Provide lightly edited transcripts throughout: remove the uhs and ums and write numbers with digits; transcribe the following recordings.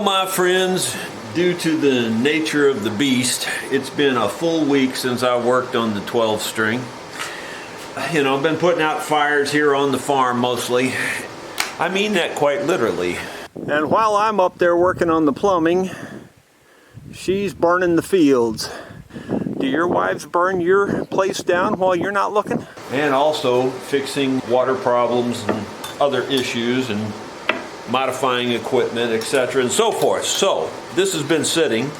Well, my friends, due to the nature of the beast, it's been a full week since I worked on the 12 string. You know, I've been putting out fires here on the farm mostly. I mean that quite literally. And while I'm up there working on the plumbing, she's burning the fields. Do your wives burn your place down while you're not looking? And also fixing water problems and other issues and modifying equipment, etc. and so forth. So this has been sitting.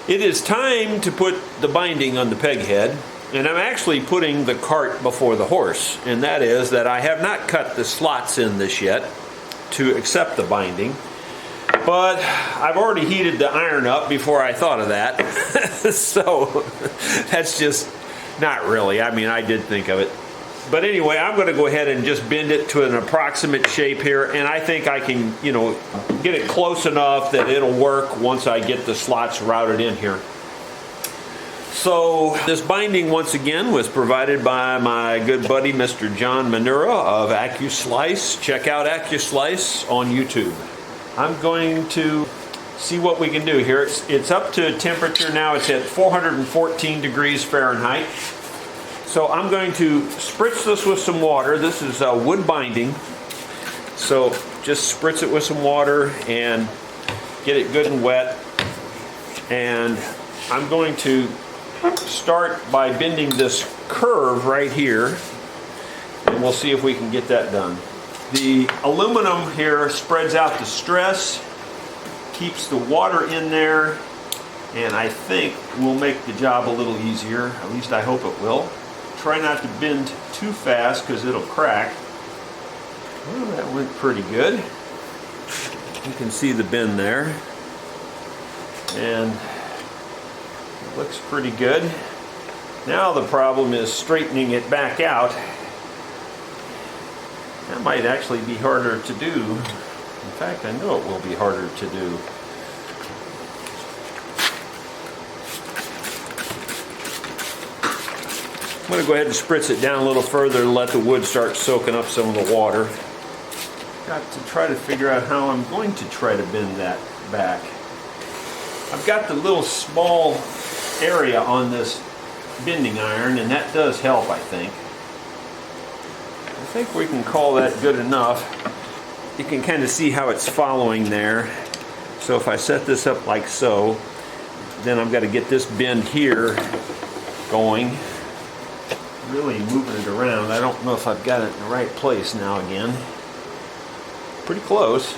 It is time to put the binding on the peghead, and I'm actually putting the cart before the horse, and that is that I have not cut the slots in this yet to accept the binding, but I've already heated the iron up before I thought of that. So that's just not really, I mean, I did think of it. But anyway, I'm going to go ahead and just bend it to an approximate shape here, and I think I can, you know, get it close enough that it'll work once I get the slots routed in here. So this binding, once again, was provided by my good buddy Mr. John Manura of AccuSlice. Check out AccuSlice on YouTube. I'm going to see what we can do here. It's up to temperature now. It's at 414 degrees Fahrenheit. So I'm going to spritz this with some water. This is wood binding. So just spritz it with some water and get it good and wet. And I'm going to start by bending this curve right here. And we'll see if we can get that done. The aluminum here spreads out the stress, keeps the water in there, and I think will make the job a little easier. At least I hope it will. Try not to bend too fast because it'll crack. Well, that went pretty good. You can see the bend there. And it looks pretty good. Now the problem is straightening it back out. That might actually be harder to do. In fact, I know it will be harder to do. I'm going to go ahead and spritz it down a little further and let the wood start soaking up some of the water. Got to try to figure out how I'm going to try to bend that back. I've got the little small area on this bending iron, and that does help, I think. I think we can call that good enough. You can kind of see how it's following there. So if I set this up like so, then I've got to get this bend here going. Really moving it around. I don't know if I've got it in the right place now again. Pretty close.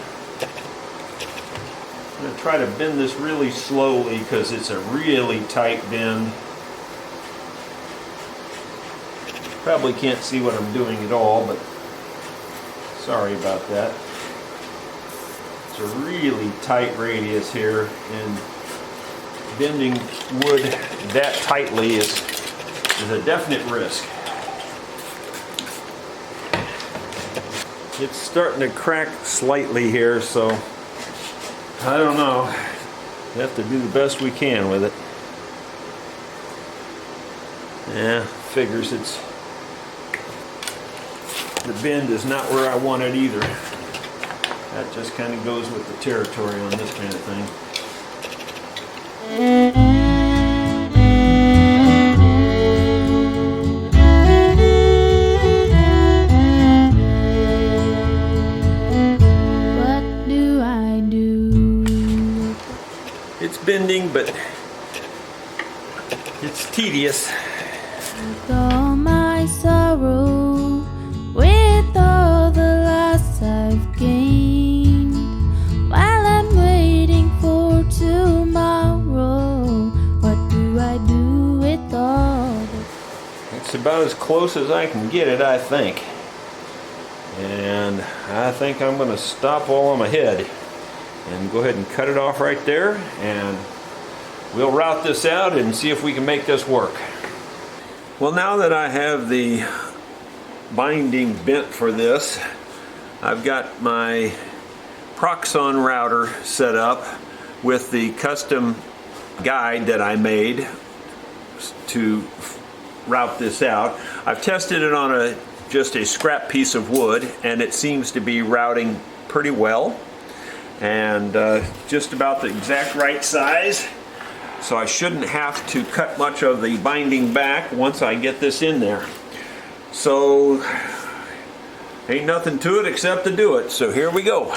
I'm going to try to bend this really slowly because it's a really tight bend. Probably can't see what I'm doing at all, but sorry about that. It's a really tight radius here, and bending wood that tightly is a definite risk. It's starting to crack slightly here, so I don't know. We have to do the best we can with it. Yeah, figures the bend is not where I want it either. That just kind of goes with the territory on this kind of thing. It's bending, but it's tedious. With all my sorrow, with all the loss I've gained, while I'm waiting for tomorrow, what do I do with all this? It's about as close as I can get it, I think. And I think I'm going to stop while I'm ahead and go ahead and cut it off right there, and we'll route this out and see if we can make this work. Well, now that I have the binding bent for this, I've got my Proxon router set up with the custom guide that I made to route this out. I've tested it on just a scrap piece of wood, and it seems to be routing pretty well. and just about the exact right size. So I shouldn't have to cut much of the binding back once I get this in there. So ain't nothing to it except to do it. So here we go.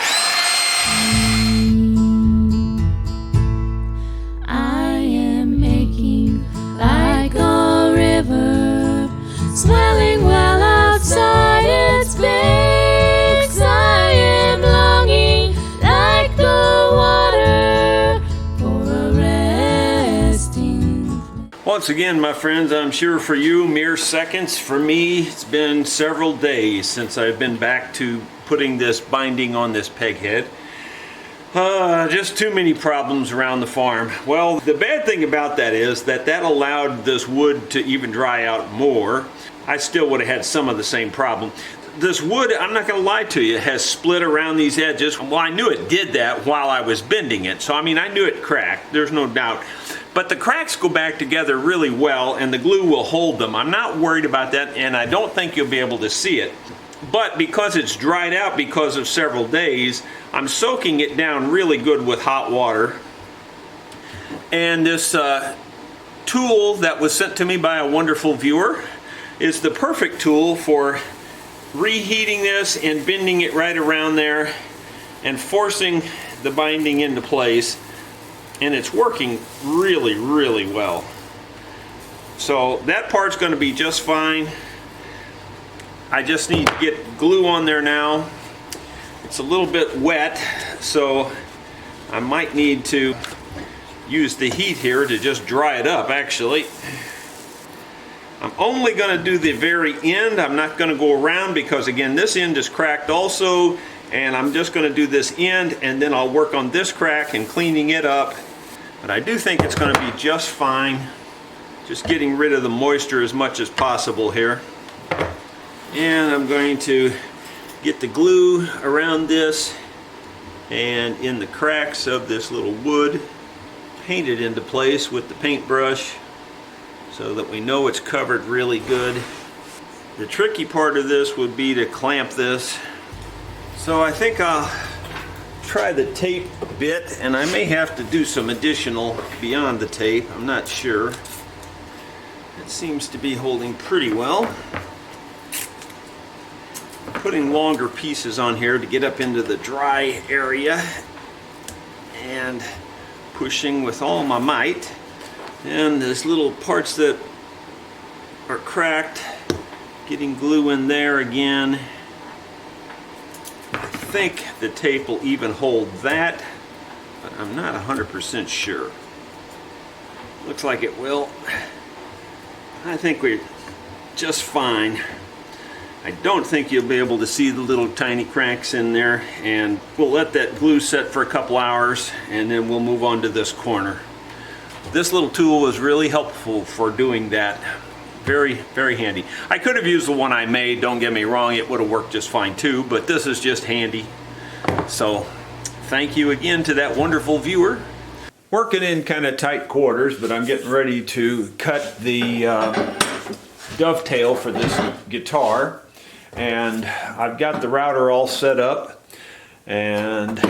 I am aching like a river, swelling well outside its banks. I am longing like the water for a resting. Once again, my friends, I'm sure for you, mere seconds. For me, it's been several days since I've been back to putting this binding on this peghead. Just too many problems around the farm. Well, the bad thing about that is that allowed this wood to even dry out more. I still would have had some of the same problem. This wood, I'm not going to lie to you, has split around these edges. Well, I knew it did that while I was bending it. So, I mean, I knew it cracked. There's no doubt. But the cracks go back together really well, and the glue will hold them. I'm not worried about that, and I don't think you'll be able to see it. But because it's dried out because of several days, I'm soaking it down really good with hot water. And this tool that was sent to me by a wonderful viewer is the perfect tool for reheating this and bending it right around there and forcing the binding into place. And it's working really, really well. So that part's going to be just fine. I just need to get glue on there now. It's a little bit wet, so I might need to use the heat here to just dry it up, actually. I'm only going to do the very end. I'm not going to go around because, again, this end is cracked also, and I'm just going to do this end, and then I'll work on this crack and cleaning it up. But I do think it's going to be just fine. Just getting rid of the moisture as much as possible here. And I'm going to get the glue around this and in the cracks of this little wood, paint it into place with the paintbrush so that we know it's covered really good. The tricky part of this would be to clamp this. So I think I'll try the tape a bit, and I may have to do some additional beyond the tape. I'm not sure. It seems to be holding pretty well. Putting longer pieces on here to get up into the dry area and pushing with all my might. And there's little parts that are cracked, getting glue in there again. I think the tape will even hold that, but I'm not 100% sure. Looks like it will. I think we're just fine. I don't think you'll be able to see the little tiny cracks in there, and we'll let that glue set for a couple hours and then we'll move on to this corner. This little tool was really helpful for doing that. Very, very handy. I could have used the one I made, don't get me wrong, it would have worked just fine too, but this is just handy. So thank you again to that wonderful viewer. Working in kind of tight quarters, but I'm getting ready to cut the dovetail for this guitar. And I've got the router all set up and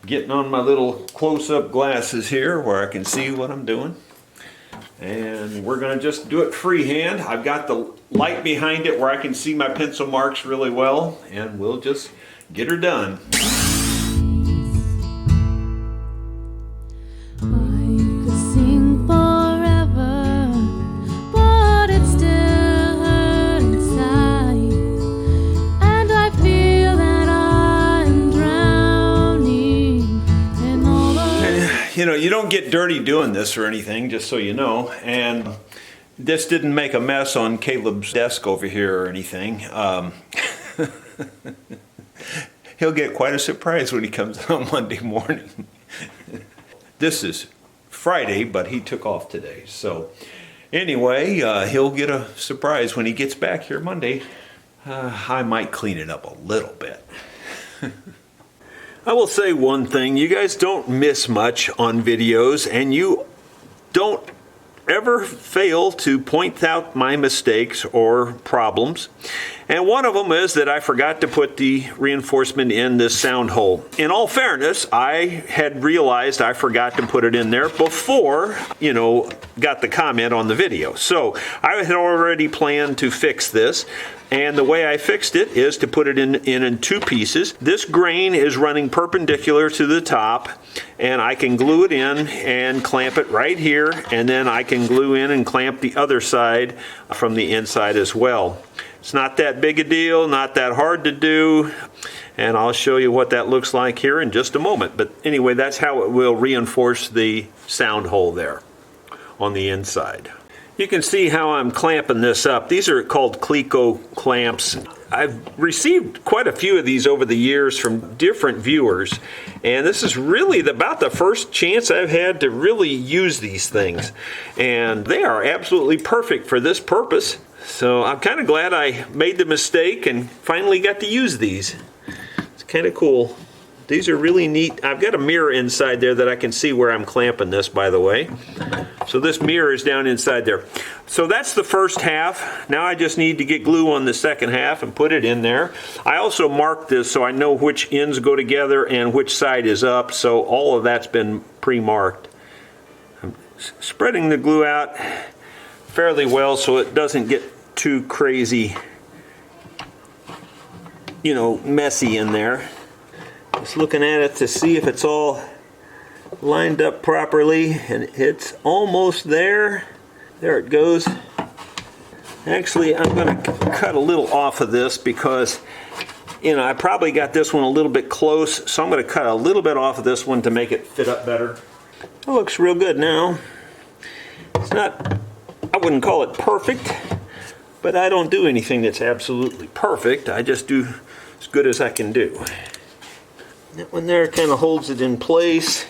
getting on my little close-up glasses here where I can see what I'm doing. And we're going to just do it freehand. I've got the light behind it where I can see my pencil marks really well, and we'll just get her done. You know, you don't get dirty doing this or anything, just so you know. And this didn't make a mess on Caleb's desk over here or anything. He'll get quite a surprise when he comes on Monday morning. This is Friday, but he took off today. So anyway, he'll get a surprise when he gets back here Monday. I might clean it up a little bit. I will say one thing, you guys don't miss much on videos, and you don't ever fail to point out my mistakes or problems. And one of them is that I forgot to put the reinforcement in this sound hole. In all fairness, I had realized I forgot to put it in there before, got the comment on the video. So I had already planned to fix this. And the way I fixed it is to put it in two pieces. This grain is running perpendicular to the top, and I can glue it in and clamp it right here, and then I can glue in and clamp the other side from the inside as well. It's not that big a deal, not that hard to do, and I'll show you what that looks like here in just a moment. But anyway, that's how it will reinforce the sound hole there on the inside. You can see how I'm clamping this up. These are called Cleco clamps. I've received quite a few of these over the years from different viewers, and this is really about the first chance I've had to really use these things. And they are absolutely perfect for this purpose. So I'm kind of glad I made the mistake and finally got to use these. It's kind of cool. These are really neat. I've got a mirror inside there that I can see where I'm clamping this, by the way. So this mirror is down inside there. So that's the first half. Now I just need to get glue on the second half and put it in there. I also marked this so I know which ends go together and which side is up. So all of that's been pre-marked. I'm spreading the glue out fairly well so it doesn't get too crazy, messy in there. Just looking at it to see if it's all lined up properly, and it's almost there. There it goes. Actually, I'm going to cut a little off of this because, I probably got this one a little bit close, so I'm going to cut a little bit off of this one to make it fit up better. It looks real good now. It's not, I wouldn't call it perfect, but I don't do anything that's absolutely perfect. I just do as good as I can do. That one there kind of holds it in place.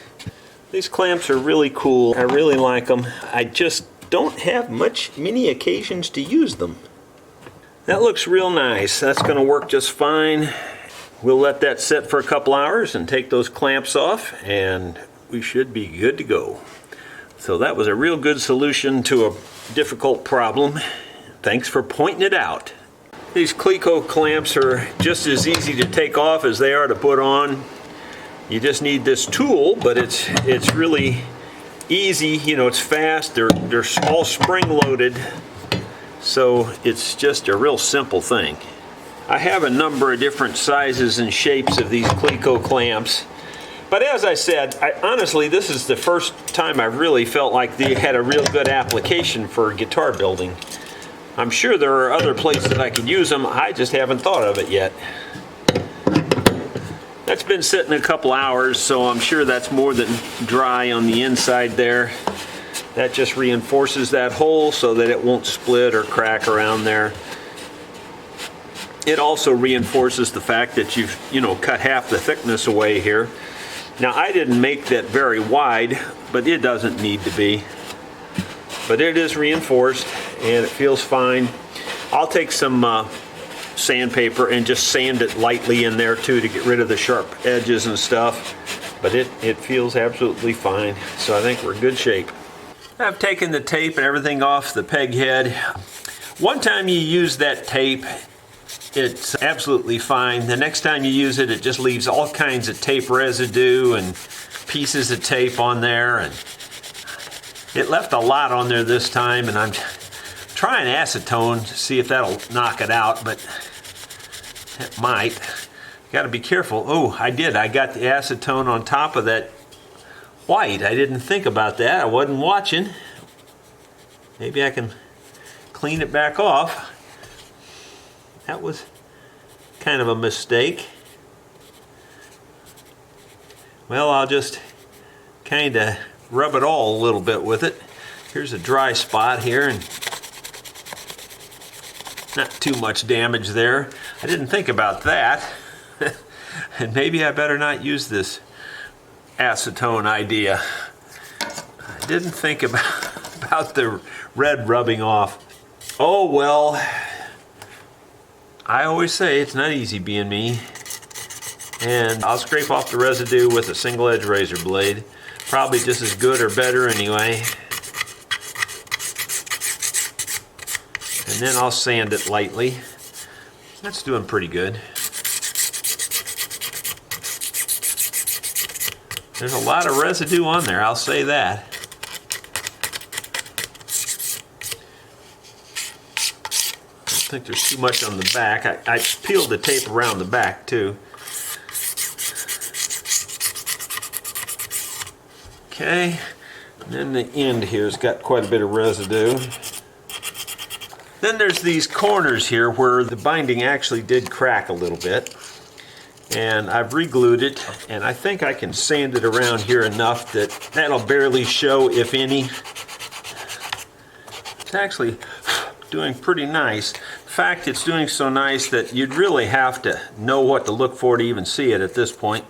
These clamps are really cool. I really like them. I just don't have many occasions to use them. That looks real nice. That's going to work just fine. We'll let that sit for a couple hours and take those clamps off, and we should be good to go. So that was a real good solution to a difficult problem. Thanks for pointing it out. These Cleco clamps are just as easy to take off as they are to put on. You just need this tool, but it's really easy. It's fast. They're all spring loaded, so it's just a real simple thing. I have a number of different sizes and shapes of these Cleco clamps, but as I said, honestly, this is the first time I've really felt like they had a real good application for guitar building. I'm sure there are other places I could use them. I just haven't thought of it yet. That's been sitting a couple hours, so I'm sure that's more than dry on the inside there. That just reinforces that hole so that it won't split or crack around there. It also reinforces the fact that you've, cut half the thickness away here. Now, I didn't make that very wide, but it doesn't need to be. But it is reinforced and it feels fine. I'll take some sandpaper and just sand it lightly in there too to get rid of the sharp edges and stuff. But it feels absolutely fine. So I think we're in good shape. I've taken the tape and everything off the peg head. One time you use that tape, it's absolutely fine. The next time you use it, it just leaves all kinds of tape residue and pieces of tape on there, and it left a lot on there this time, and I'm trying acetone to see if that'll knock it out, but it might. Got to be careful. Oh, I did. I got the acetone on top of that white. I didn't think about that. I wasn't watching. Maybe I can clean it back off. That was kind of a mistake. Well, I'll just kind of rub it all a little bit with it. Here's a dry spot here, and not too much damage there. I didn't think about that. And maybe I better not use this acetone idea. I didn't think about the red rubbing off. Oh well, I always say it's not easy being me. And I'll scrape off the residue with a single edge razor blade. Probably just as good or better anyway. And then I'll sand it lightly. That's doing pretty good. There's a lot of residue on there, I'll say that. I don't think there's too much on the back. I peeled the tape around the back too. Okay, and then the end here's got quite a bit of residue. Then there's these corners here where the binding actually did crack a little bit. And I've re-glued it, and I think I can sand it around here enough that that'll barely show, if any. It's actually doing pretty nice. In fact, it's doing so nice that you'd really have to know what to look for to even see it at this point.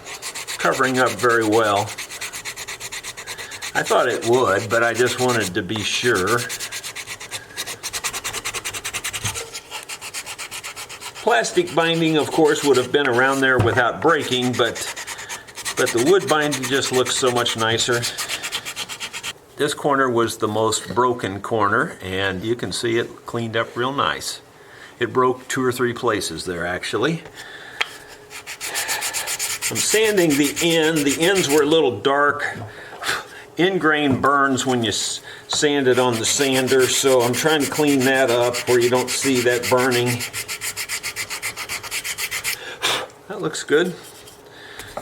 It's covering up very well. I thought it would, but I just wanted to be sure. Plastic binding, of course, would have been around there without breaking, but the wood binding just looks so much nicer. This corner was the most broken corner, and you can see it cleaned up real nice. It broke 2 or 3 places there, actually. I'm sanding the end. The ends were a little dark. In-grain burns when you sand it on the sander, so I'm trying to clean that up where you don't see that burning. That looks good.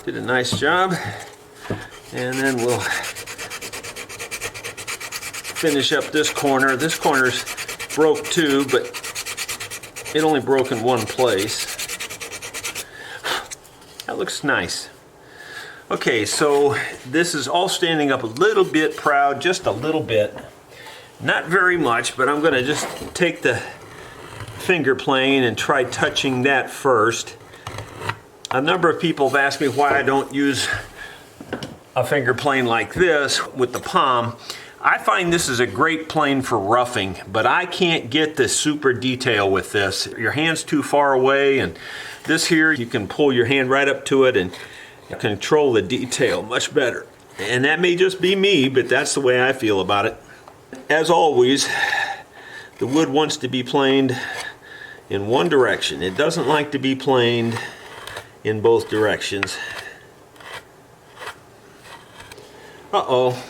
Did a nice job. And then we'll finish up this corner. This corner's broke too, but it only broke in one place. That looks nice. Okay, so this is all standing up a little bit proud, just a little bit. Not very much, but I'm gonna just take the finger plane and try touching that first. A number of people have asked me why I don't use a finger plane like this with the palm. I find this is a great plane for roughing, but I can't get the super detail with this. Your hand's too far away, and this here, you can pull your hand right up to it and control the detail much better. And that may just be me, but that's the way I feel about it. As always, the wood wants to be planed in one direction. It doesn't like to be planed in both directions. Uh-oh,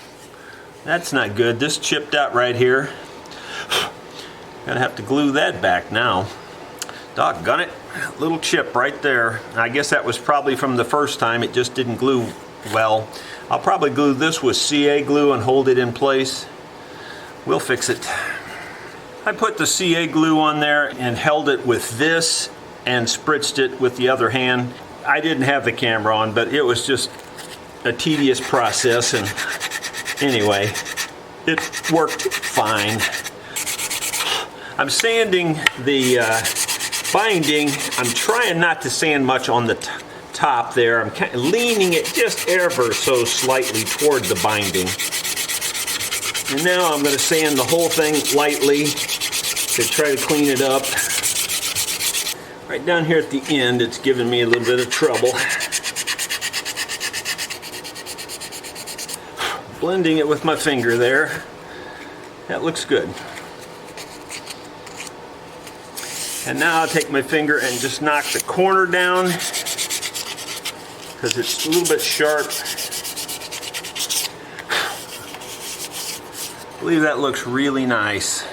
that's not good. This chipped out right here. Gonna have to glue that back now. Doggone it, little chip right there. I guess that was probably from the first time. It just didn't glue well. I'll probably glue this with CA glue and hold it in place. We'll fix it. I put the CA glue on there and held it with this and spritzed it with the other hand. I didn't have the camera on, but it was just a tedious process, and anyway, it worked fine. I'm sanding the binding. I'm trying not to sand much on the top there. I'm kind of leaning it just ever so slightly toward the binding. And now I'm going to sand the whole thing lightly to try to clean it up. Right down here at the end, it's giving me a little bit of trouble. Blending it with my finger there. That looks good. And now I'll take my finger and just knock the corner down because it's a little bit sharp. I believe that looks really nice.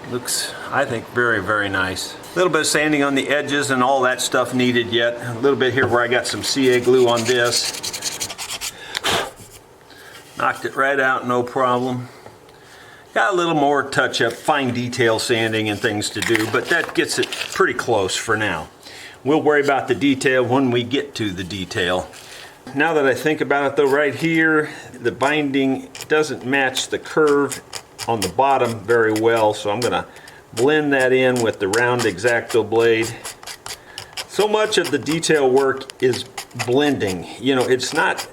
Looks, I think, very, very nice. A little bit of sanding on the edges and all that stuff needed yet. A little bit here where I got some CA glue on this. Knocked it right out, no problem. Got a little more touch-up, fine detail sanding and things to do, but that gets it pretty close for now. We'll worry about the detail when we get to the detail. Now that I think about it though, right here, the binding doesn't match the curve on the bottom very well, so I'm gonna blend that in with the round X-Acto blade. So much of the detail work is blending. You know, it's not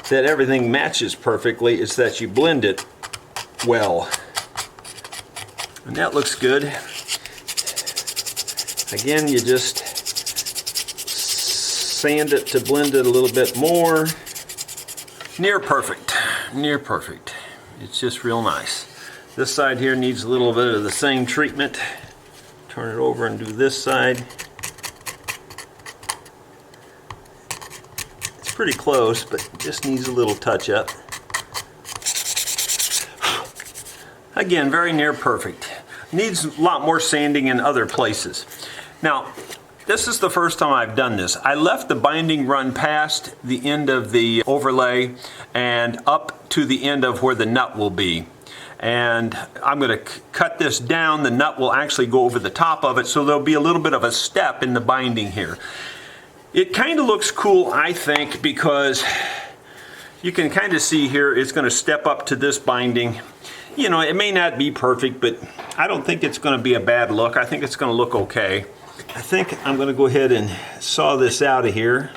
that everything matches perfectly, it's that you blend it well. And that looks good. Again, you just sand it to blend it a little bit more. Near perfect, near perfect. It's just real nice. This side here needs a little bit of the same treatment. Turn it over and do this side. It's pretty close, but just needs a little touch up. Again, very near perfect. Needs a lot more sanding in other places. Now, this is the first time I've done this. I left the binding run past the end of the overlay and up to the end of where the nut will be. And I'm going to cut this down. The nut will actually go over the top of it, so there'll be a little bit of a step in the binding here. It kind of looks cool, I think, because you can kind of see here it's going to step up to this binding. You know, it may not be perfect, but I don't think it's going to be a bad look. I think it's going to look okay. I think I'm going to go ahead and saw this out of here.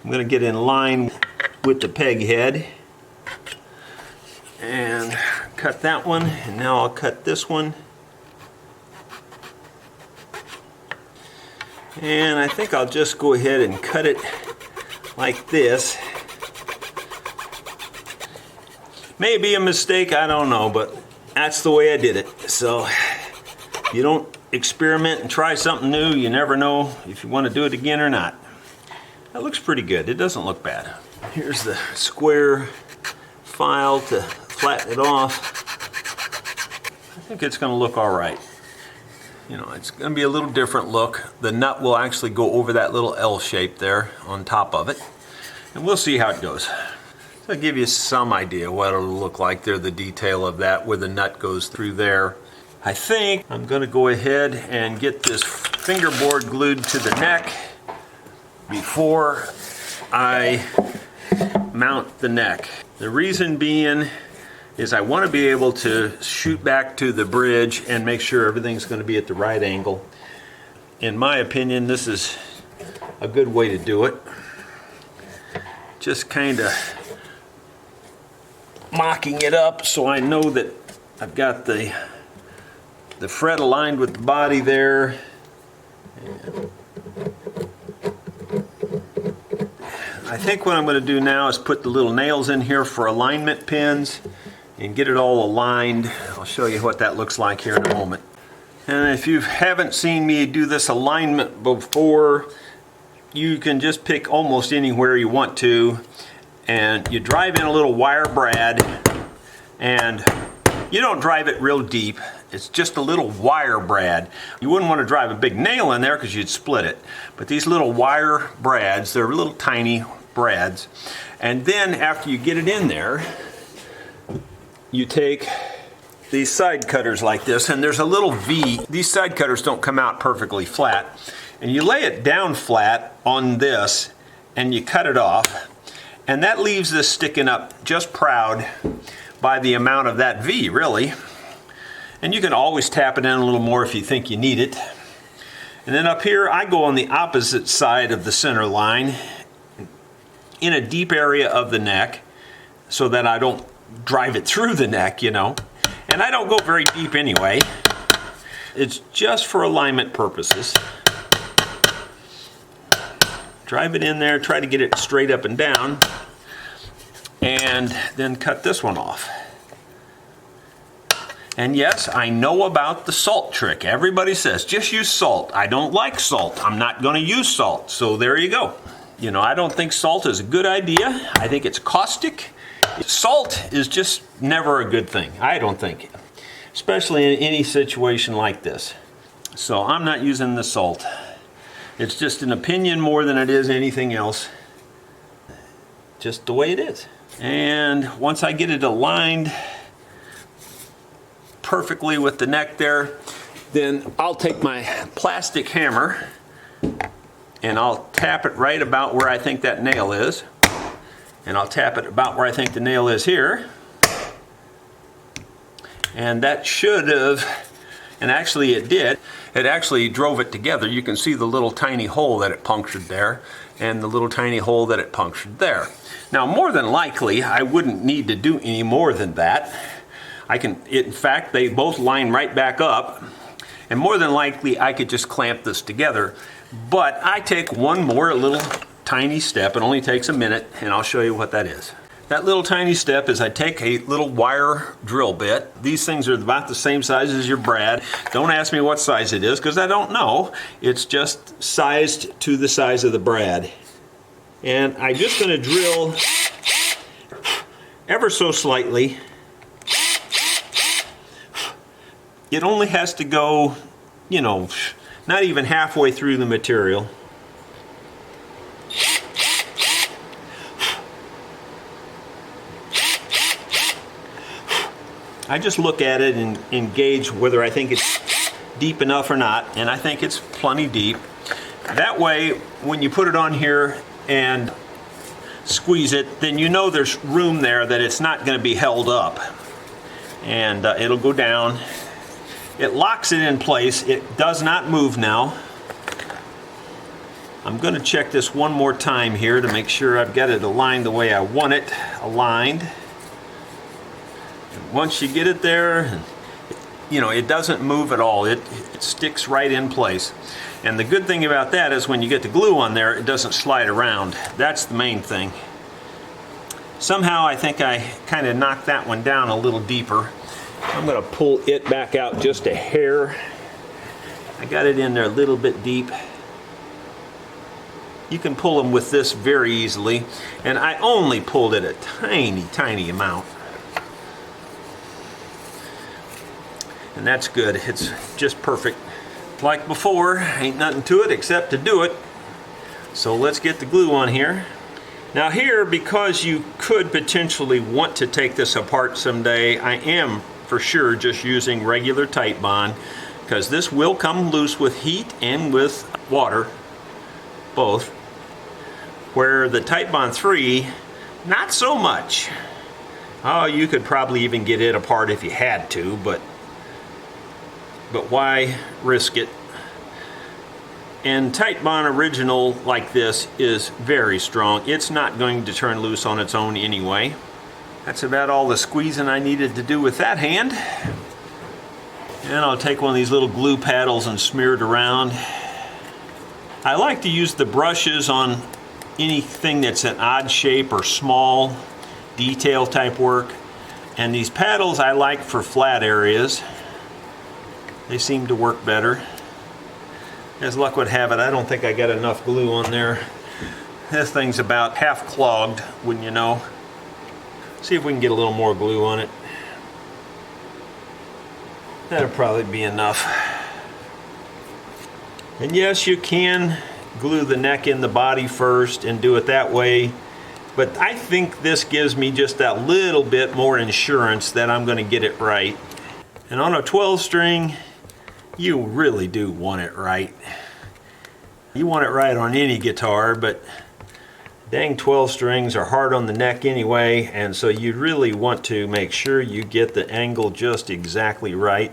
I'm going to get in line with the peg head and cut that one, and now I'll cut this one. And I think I'll just go ahead and cut it like this. May be a mistake, I don't know, but that's the way I did it. So you don't experiment and try something new, you never know if you want to do it again or not. That looks pretty good. It doesn't look bad. Here's the square file to flatten it off. I think it's going to look all right. You know, it's going to be a little different look. The nut will actually go over that little L shape there on top of it. And we'll see how it goes. So I'll give you some idea what it'll look like there, the detail of that, where the nut goes through there. I think I'm going to go ahead and get this fingerboard glued to the neck before I mount the neck. The reason being is I want to be able to shoot back to the bridge and make sure everything's going to be at the right angle. In my opinion, this is a good way to do it. Just kind of mocking it up so I know that I've got the fret aligned with the body there. I think what I'm going to do now is put the little nails in here for alignment pins and get it all aligned. I'll show you what that looks like here in a moment. And if you haven't seen me do this alignment before, you can just pick almost anywhere you want to, and you drive in a little wire brad, and you don't drive it real deep. It's just a little wire brad. You wouldn't want to drive a big nail in there because you'd split it. But these little wire brads, they're little tiny brads. And then after you get it in there, you take these side cutters like this, and there's a little V. These side cutters don't come out perfectly flat. And you lay it down flat on this, and you cut it off. And that leaves this sticking up just proud by the amount of that V, really. And you can always tap it in a little more if you think you need it. And then up here, I go on the opposite side of the center line in a deep area of the neck so that I don't drive it through the neck, you know. And I don't go very deep anyway. It's just for alignment purposes. Drive it in there, try to get it straight up and down, and then cut this one off. And yes, I know about the salt trick. Everybody says, just use salt. I don't like salt. I'm not going to use salt. So there you go. You know, I don't think salt is a good idea. I think it's caustic. Salt is just never a good thing, I don't think. Especially in any situation like this. So I'm not using the salt. It's just an opinion more than it is anything else. Just the way it is. And once I get it aligned perfectly with the neck there, then I'll take my plastic hammer and I'll tap it right about where I think that nail is. And I'll tap it about where I think the nail is here. And that should have, and actually it did, it actually drove it together. You can see the little tiny hole that it punctured there and the little tiny hole that it punctured there. Now, more than likely, I wouldn't need to do any more than that. In fact, they both line right back up, and more than likely, I could just clamp this together. But I take one more little tiny step. It only takes a minute, and I'll show you what that is. That little tiny step is I take a little wire drill bit. These things are about the same size as your brad. Don't ask me what size it is because I don't know. It's just sized to the size of the brad. And I'm just going to drill ever so slightly. It only has to go, you know, not even halfway through the material. I just look at it and gauge whether I think it's deep enough or not, and I think it's plenty deep. That way, when you put it on here and squeeze it, then you know there's room there, that it's not going to be held up. And it'll go down. It locks it in place. It does not move now. I'm going to check this one more time here to make sure I've got it aligned the way I want it aligned. Once you get it there, you know, it doesn't move at all. It sticks right in place. And the good thing about that is when you get the glue on there, it doesn't slide around. That's the main thing. Somehow I think I kind of knocked that one down a little deeper. I'm going to pull it back out just a hair. I got it in there a little bit deep. You can pull them with this very easily. And I only pulled it a tiny, tiny amount. And that's good. It's just perfect. Like before, ain't nothing to it except to do it. So let's get the glue on here. Now here, because you could potentially want to take this apart someday, I am for sure just using regular Titebond, because this will come loose with heat and with water, both. Where the Titebond 3, not so much. Oh, you could probably even get it apart if you had to, but why risk it? And Titebond original like this is very strong. It's not going to turn loose on its own anyway. That's about all the squeezing I needed to do with that hand. And I'll take one of these little glue paddles and smear it around. I like to use the brushes on anything that's an odd shape or small detail type work. And these paddles I like for flat areas. They seem to work better. As luck would have it, I don't think I got enough glue on there. This thing's about half clogged, wouldn't you know? See if we can get a little more glue on it. That'll probably be enough. And yes, you can glue the neck in the body first and do it that way. But I think this gives me just that little bit more insurance that I'm going to get it right. And on a 12 string, you really do want it right. You want it right on any guitar, but dang, 12 strings are hard on the neck anyway, and so you really want to make sure you get the angle just exactly right.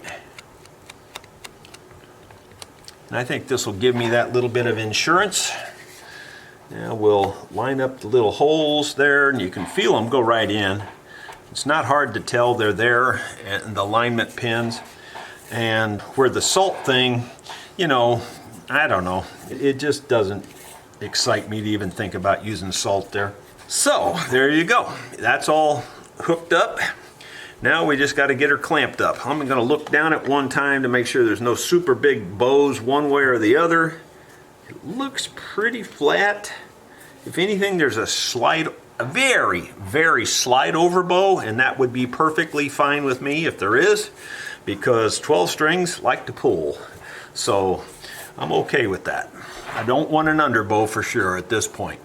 And I think this will give me that little bit of insurance. Now we'll line up the little holes there, and you can feel them go right in. It's not hard to tell they're there, and the alignment pins. And where the salt thing, you know, I don't know. It just doesn't excite me to even think about using salt there. So, there you go. That's all hooked up. Now we just got to get her clamped up. I'm going to look down at one time to make sure there's no super big bows one way or the other. It looks pretty flat. If anything, there's a very, very slide over bow, and that would be perfectly fine with me if there is, because 12 strings like to pull. So I'm okay with that. I don't want an underbow for sure at this point.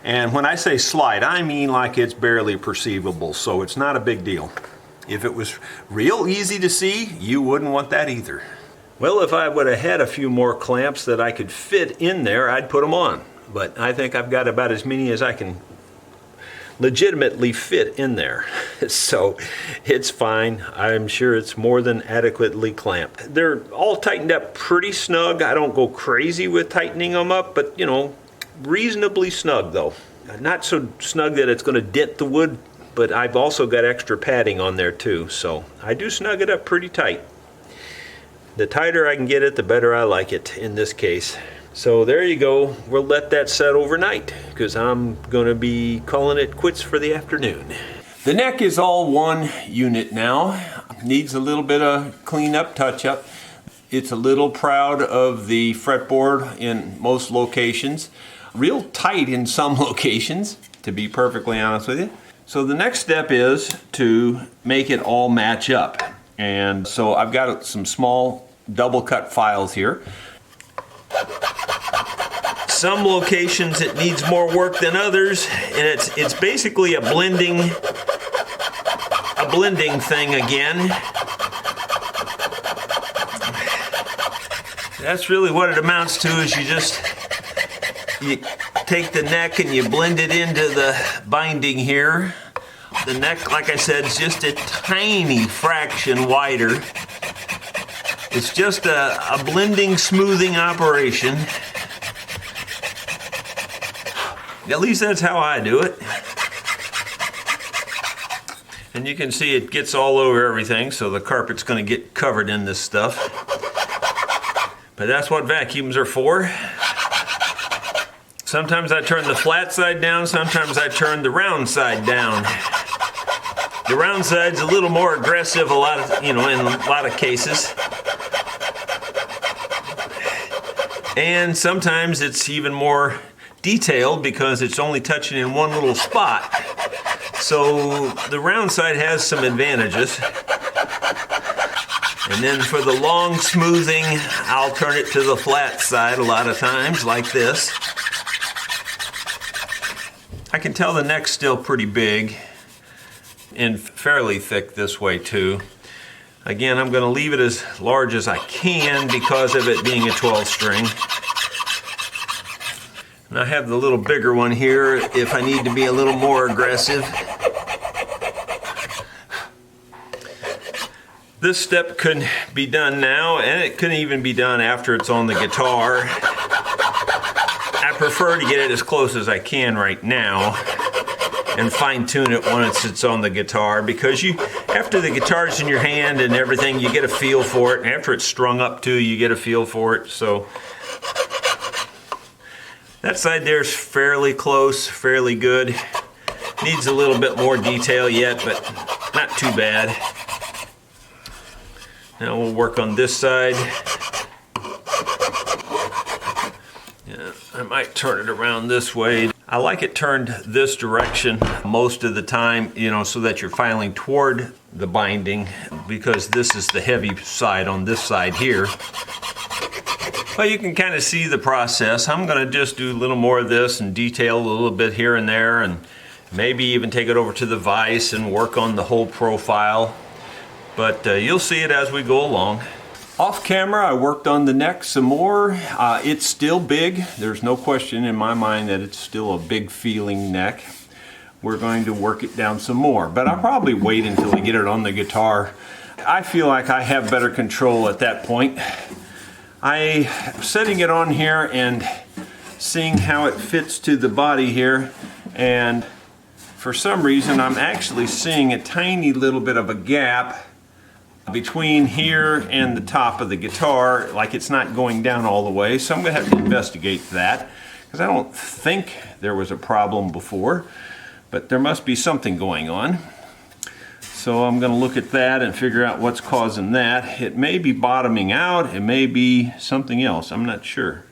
And when I say slide, I mean like it's barely perceivable, so it's not a big deal. If it was real easy to see, you wouldn't want that either. Well, if I would have had a few more clamps that I could fit in there, I'd put them on. But I think I've got about as many as I can legitimately fit in there. So it's fine. I'm sure it's more than adequately clamped. They're all tightened up pretty snug. I don't go crazy with tightening them up, but you know, reasonably snug though. Not so snug that it's going to dent the wood, but I've also got extra padding on there too. So I do snug it up pretty tight. The tighter I can get it, the better I like it in this case. So there you go. We'll let that set overnight, because I'm going to be calling it quits for the afternoon. The neck is all one unit now. Needs a little bit of cleanup, touch-up. It's a little proud of the fretboard in most locations. Real tight in some locations, to be perfectly honest with you. So the next step is to make it all match up. And so I've got some small double cut files here. Some locations it needs more work than others, and it's basically a blending thing again. That's really what it amounts to, is you take the neck and you blend it into the binding here. The neck, like I said, is just a tiny fraction wider. It's just a blending, smoothing operation. At least that's how I do it. And you can see it gets all over everything, so the carpet's going to get covered in this stuff. But that's what vacuums are for. Sometimes I turn the flat side down, sometimes I turn the round side down. The round side's a little more aggressive in a lot of cases. And sometimes it's even more detailed because it's only touching in one little spot. So the round side has some advantages. And then for the long smoothing, I'll turn it to the flat side a lot of times, like this. I can tell the neck's still pretty big and fairly thick this way too. Again, I'm going to leave it as large as I can because of it being a 12 string. And I have the little bigger one here if I need to be a little more aggressive. This step could be done now, and it could even be done after it's on the guitar. I prefer to get it as close as I can right now and fine tune it once it's on the guitar, because after the guitar's in your hand and everything, you get a feel for it. And after it's strung up too, you get a feel for it. So that side there is fairly close, fairly good. Needs a little bit more detail yet, but not too bad. Now we'll work on this side. Yeah, I might turn it around this way. I like it turned this direction most of the time, so that you're filing toward the binding, because this is the heavy side on this side here. But you can kind of see the process. I'm going to just do a little more of this and detail a little bit here and there, and maybe even take it over to the vise and work on the whole profile. But you'll see it as we go along. Off camera, I worked on the neck some more. It's still big. There's no question in my mind that it's still a big feeling neck. We're going to work it down some more, but I'll probably wait until I get it on the guitar. I feel like I have better control at that point. Setting it on here and seeing how it fits to the body here, and for some reason I'm actually seeing a tiny little bit of a gap between here and the top of the guitar, like it's not going down all the way. So I'm going to have to investigate that, because I don't think there was a problem before, but there must be something going on. So I'm going to look at that and figure out what's causing that. It may be bottoming out, it may be something else, I'm not sure.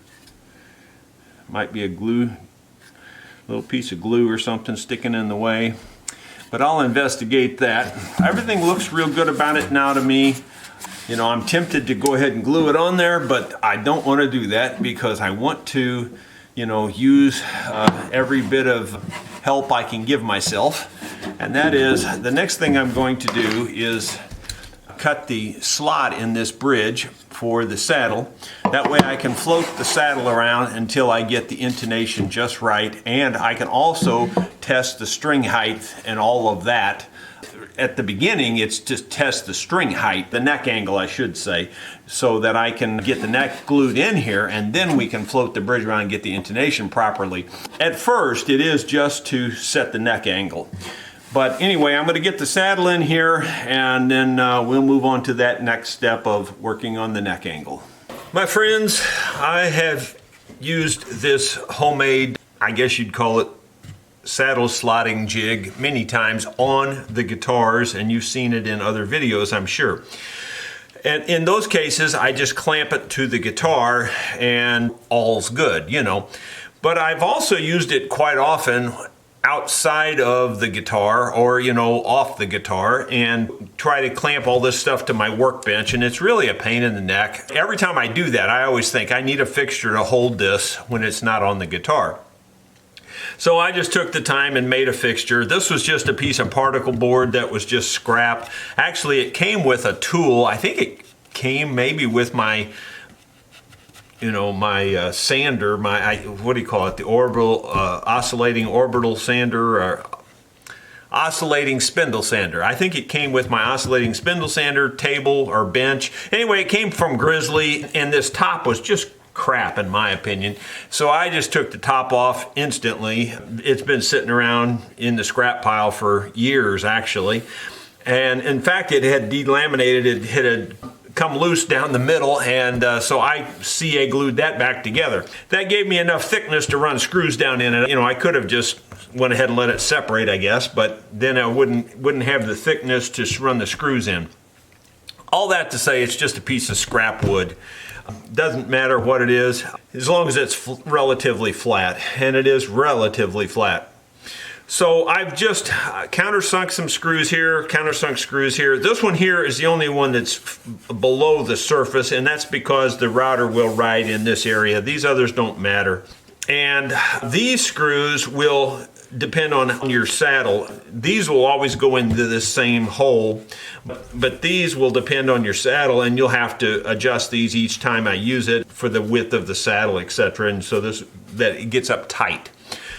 Might be a little piece of glue or something sticking in the way. But I'll investigate that. Everything looks real good about it now to me. I'm tempted to go ahead and glue it on there, but I don't want to do that because I want to, use every bit of help I can give myself. And that is, the next thing I'm going to do is cut the slot in this bridge for the saddle. That way I can float the saddle around until I get the intonation just right, and I can also test the string height and all of that. At the beginning, it's to test the string height, the neck angle I should say, so that I can get the neck glued in here, and then we can float the bridge around and get the intonation properly. At first, it is just to set the neck angle. But anyway, I'm going to get the saddle in here, and then we'll move on to that next step of working on the neck angle. My friends, I have used this homemade I guess you'd call it, saddle slotting jig many times on the guitars, and you've seen it in other videos, I'm sure. And in those cases, I just clamp it to the guitar and all's good, you know. But I've also used it quite often outside of the guitar, or, you know, off the guitar, and try to clamp all this stuff to my workbench, and it's really a pain in the neck. Every time I do that, I always think I need a fixture to hold this when it's not on the guitar. So I just took the time and made a fixture. This was just a piece of particle board that was just scrap. Actually, it came with a tool. I think it came maybe with my, you know, my sander, what do you call it? The oscillating orbital sander, or oscillating spindle sander. I think it came with my oscillating spindle sander table or bench. Anyway, it came from Grizzly, and this top was just crap in my opinion. So I just took the top off instantly. It's been sitting around in the scrap pile for years actually. And in fact, it had delaminated, it had come loose down the middle, and so I CA glued that back together. That gave me enough thickness to run screws down in it. You know, I could have just went ahead and let it separate, I guess, but then I wouldn't have the thickness to run the screws in. All that to say, it's just a piece of scrap wood. Doesn't matter what it is, as long as it's relatively flat, and it is relatively flat. So I've just countersunk some screws here, countersunk screws here. This one here is the only one that's below the surface, and that's because the router will ride in this area. These others don't matter. And these screws will depend on your saddle. These will always go into the same hole, but these will depend on your saddle, and you'll have to adjust these each time I use it for the width of the saddle, etc. And so that it gets up tight.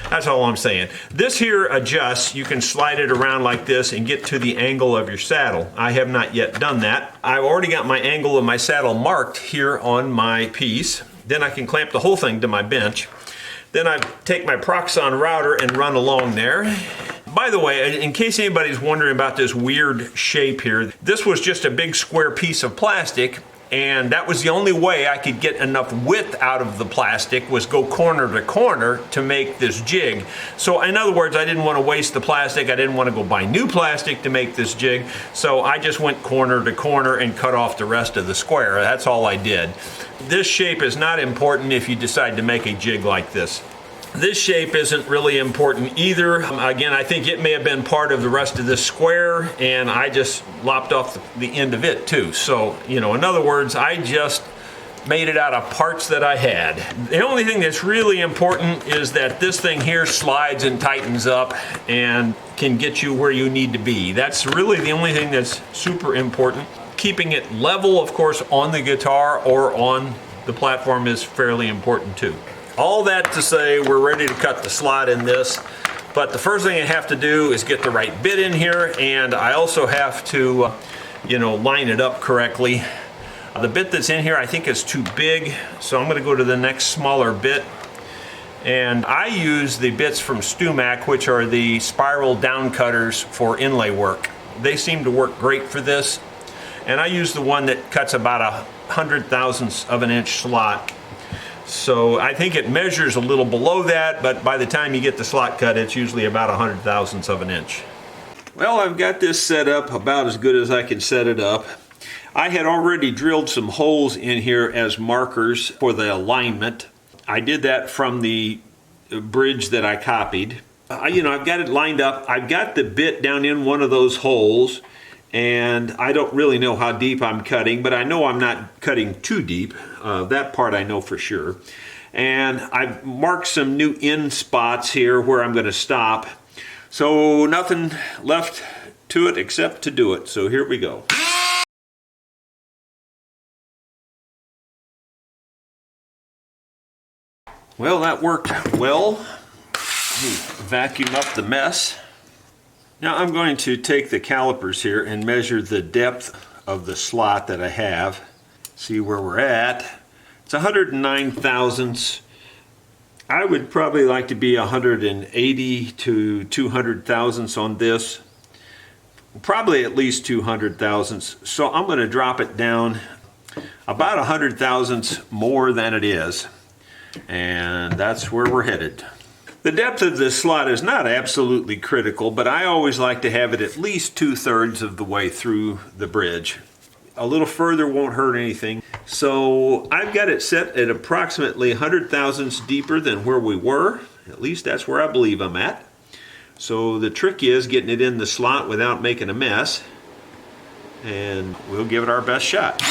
That's all I'm saying. This here adjusts. You can slide it around like this and get to the angle of your saddle. I have not yet done that. I've already got my angle of my saddle marked here on my piece. Then I can clamp the whole thing to my bench. Then I take my Proxxon router and run along there. By the way, in case anybody's wondering about this weird shape here, this was just a big square piece of plastic, and that was the only way I could get enough width out of the plastic, was go corner to corner to make this jig. So in other words, I didn't want to waste the plastic. I didn't want to go buy new plastic to make this jig. So I just went corner to corner and cut off the rest of the square. That's all I did. This shape is not important if you decide to make a jig like this. This shape isn't really important either. Again, I think it may have been part of the rest of this square, and I just lopped off the end of it too. So, you know, in other words, I just made it out of parts that I had. The only thing that's really important is that this thing here slides and tightens up and can get you where you need to be. That's really the only thing that's super important. Keeping it level, of course, on the guitar or on the platform is fairly important too. All that to say, we're ready to cut the slot in this, but the first thing I have to do is get the right bit in here, and I also have to, you know, line it up correctly. The bit that's in here I think is too big, so I'm going to go to the next smaller bit. And I use the bits from Stumac, which are the spiral down cutters for inlay work. They seem to work great for this, and I use the one that cuts about 100 thousandths of an inch slot. So I think it measures a little below that, but by the time you get the slot cut, it's usually about 100 thousandths of an inch. Well, I've got this set up about as good as I can set it up. I had already drilled some holes in here as markers for the alignment. I did that from the bridge that I copied. You know, I've got it lined up. I've got the bit down in one of those holes, and I don't really know how deep I'm cutting, but I know I'm not cutting too deep. That part I know for sure. And I've marked some new end spots here where I'm going to stop. So nothing left to it except to do it. So here we go. Well, that worked well. Vacuum up the mess. Now I'm going to take the calipers here and measure the depth of the slot that I have. See where we're at. It's 109 thousandths. I would probably like to be 180 to 200 thousandths on this. Probably at least 200 thousandths. So I'm going to drop it down about 100 thousandths more than it is. And that's where we're headed. The depth of this slot is not absolutely critical, but I always like to have it at least 2/3 of the way through the bridge. A little further won't hurt anything. So I've got it set at approximately 100 thousandths deeper than where we were. At least that's where I believe I'm at. So the trick is getting it in the slot without making a mess. And we'll give it our best shot.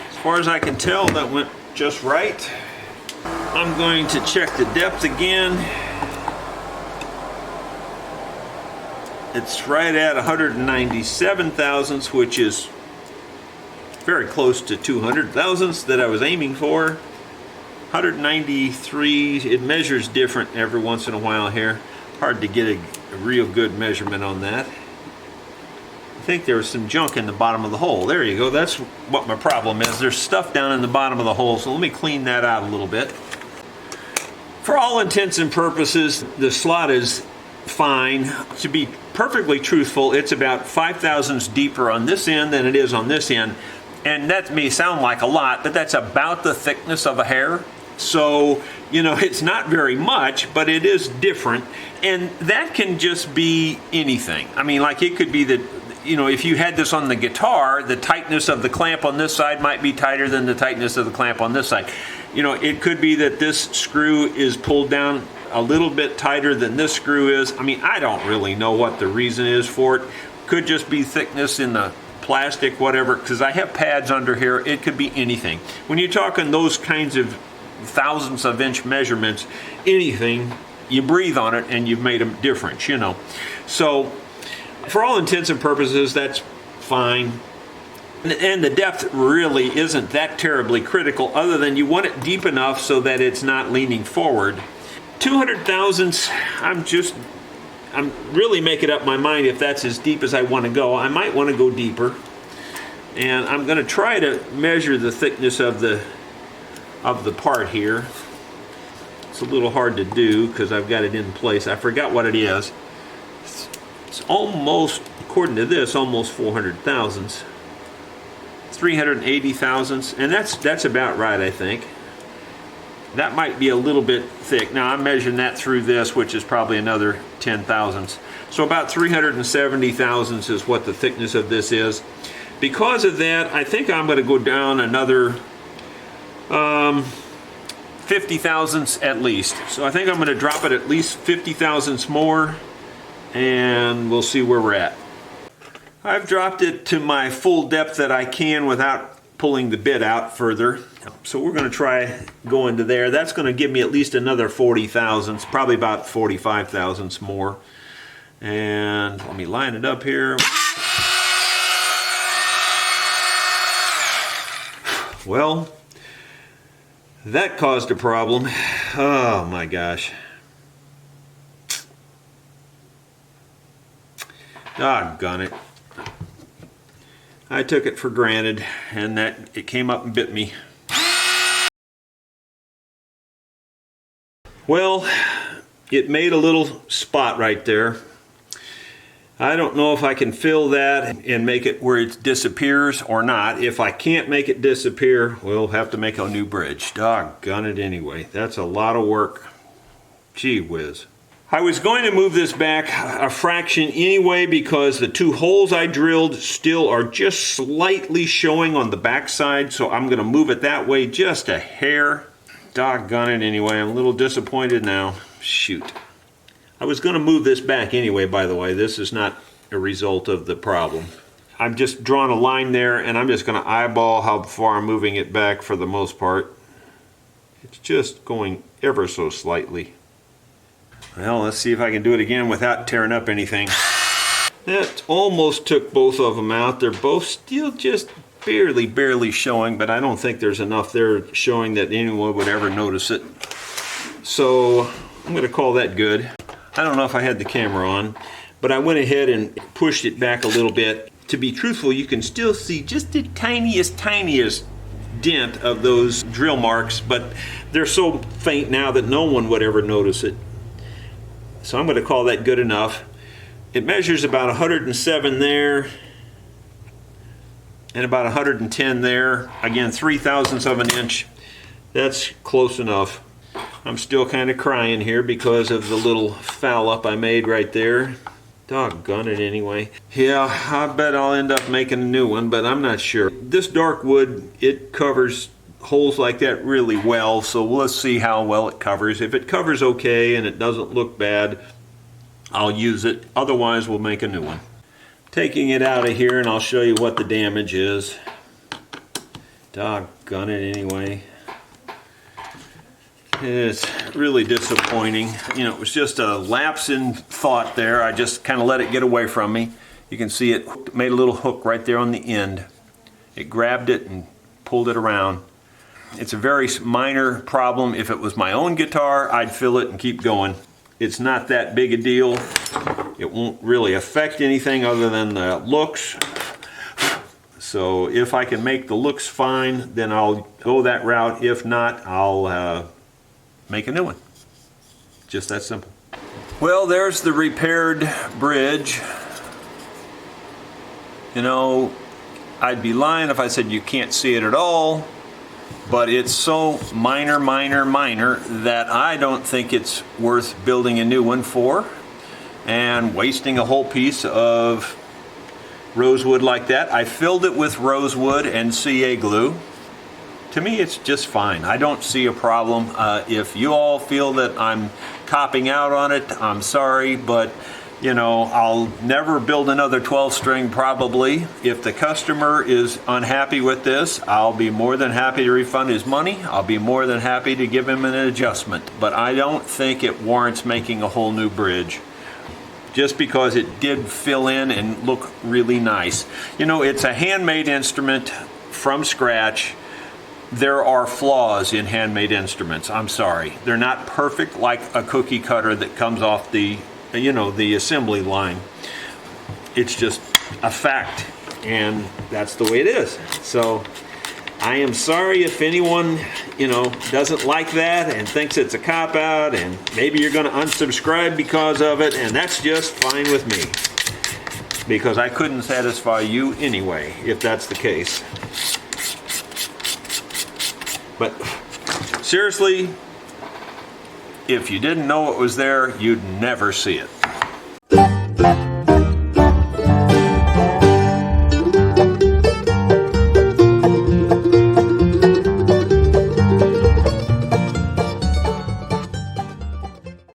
As far as I can tell, that went just right. I'm going to check the depth again. It's right at 197 thousandths, which is very close to 200 thousandths that I was aiming for. 193, it measures different every once in a while here. Hard to get a real good measurement on that. I think there was some junk in the bottom of the hole. There you go, that's what my problem is. There's stuff down in the bottom of the hole, so let me clean that out a little bit. For all intents and purposes, the slot is fine. To be perfectly truthful, it's about 5 thousandths deeper on this end than it is on this end. And that may sound like a lot, but that's about the thickness of a hair. So, you know, it's not very much, but it is different. And that can just be anything. I mean, like it could be that, you know, if you had this on the guitar, the tightness of the clamp on this side might be tighter than the tightness of the clamp on this side. You know, it could be that this screw is pulled down a little bit tighter than this screw is. I mean, I don't really know what the reason is for it. Could just be thickness in the plastic, whatever, because I have pads under here. It could be anything. When you're talking those kinds of thousandths of inch measurements, anything, you breathe on it and you've made a difference, you know. So for all intents and purposes, that's fine. And the depth really isn't that terribly critical, other than you want it deep enough so that it's not leaning forward. 200 thousandths, I'm really making up my mind if that's as deep as I want to go. I might want to go deeper. And I'm going to try to measure the thickness of the part here. It's a little hard to do because I've got it in place. I forgot what it is. It's almost, according to this, almost 400 thousandths. 380 thousandths, and that's about right, I think. That might be a little bit thick. Now I'm measuring that through this, which is probably another 10 thousandths. So about 370 thousandths is what the thickness of this is. Because of that, I think I'm going to go down another 50 thousandths at least. So I think I'm going to drop it at least 50 thousandths more, and we'll see where we're at. I've dropped it to my full depth that I can without pulling the bit out further. So we're going to try going to there. That's going to give me at least another 40 thousandths, probably about 45 thousandths more. And let me line it up here. Well, that caused a problem. Oh my gosh. Doggone it. I took it for granted, and that it came up and bit me. Well, it made a little spot right there. I don't know if I can fill that and make it where it disappears or not. If I can't make it disappear, we'll have to make a new bridge. Doggone it anyway. That's a lot of work. Gee whiz. I was going to move this back a fraction anyway because the two holes I drilled still are just slightly showing on the back side, so I'm going to move it that way just a hair. Doggone it anyway. I'm a little disappointed now. Shoot. I was going to move this back anyway, by the way. This is not a result of the problem. I've just drawn a line there, and I'm just going to eyeball how far I'm moving it back for the most part. It's just going ever so slightly. Well, let's see if I can do it again without tearing up anything. That almost took both of them out. They're both still just barely showing, but I don't think there's enough there showing that anyone would ever notice it. So I'm going to call that good. I don't know if I had the camera on, but I went ahead and pushed it back a little bit. To be truthful, you can still see just the tiniest dent of those drill marks, but they're so faint now that no one would ever notice it. So I'm going to call that good enough. It measures about 107 there and about 110 there. Again, 3 thousandths of an inch. That's close enough. I'm still kind of crying here because of the little foul up I made right there. Doggone it anyway. Yeah, I bet I'll end up making a new one, but I'm not sure. This dark wood, it covers holes like that really well, so let's see how well it covers. If it covers okay and it doesn't look bad, I'll use it. Otherwise, we'll make a new one. Taking it out of here, and I'll show you what the damage is. Doggone it anyway. It's really disappointing. You know, it was just a lapse in thought there. I just kind of let it get away from me. You can see it made a little hook right there on the end. It grabbed it and pulled it around. It's a very minor problem. If it was my own guitar, I'd fill it and keep going. It's not that big a deal. It won't really affect anything other than the looks. So if I can make the looks fine, then I'll go that route. If not, I'll make a new one. Just that simple. Well, there's the repaired bridge. You know, I'd be lying if I said you can't see it at all, but it's so minor that I don't think it's worth building a new one for and wasting a whole piece of rosewood like that. I filled it with rosewood and CA glue. To me, it's just fine. I don't see a problem. If you all feel that I'm copping out on it, I'm sorry, but you know, I'll never build another 12 string probably. If the customer is unhappy with this, I'll be more than happy to refund his money. I'll be more than happy to give him an adjustment, but I don't think it warrants making a whole new bridge. Just because it did fill in and look really nice. You know, it's a handmade instrument from scratch. There are flaws in handmade instruments. I'm sorry. They're not perfect like a cookie cutter that comes off the, you know, the assembly line. It's just a fact, and that's the way it is. So I am sorry if anyone, you know, doesn't like that and thinks it's a cop-out, and maybe you're going to unsubscribe because of it, and that's just fine with me. Because I couldn't satisfy you anyway, if that's the case. But seriously, if you didn't know it was there, you'd never see it.